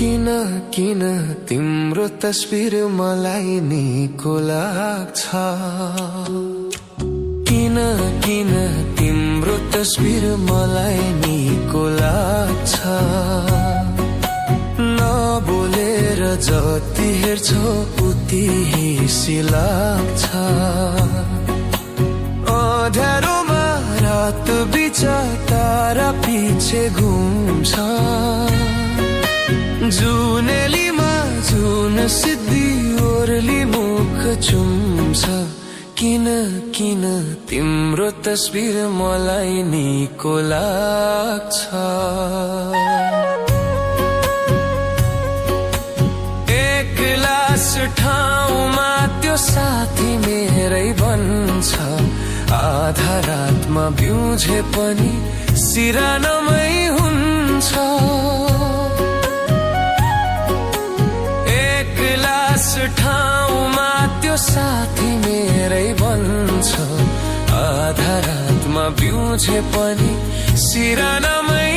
किन किन तिम्रो तस्बिर मलाई निको लाग्छ किन किन तिम्रो तस्बिर मलाई निको लाग्छ नबोलेर जति हेर्छौ उति हिसी लाग्छ अँध्यारोमा रात बिच तारा पिछे घुम्छ जुनेलीमा जुन सिद्धि ओर्ली मुख चुम्छ किन किन तिम्रो तस्बिर मलाई निको लाग्छ एक्लास ठाउँमा त्यो साथी मेरै बन्छ आधा रातमा बिउझे पनि सिरानमै हुन्छ ठाउँमा त्यो साथी मेरै बन्छ आधा रातमा बिउझे पनि सिरानमै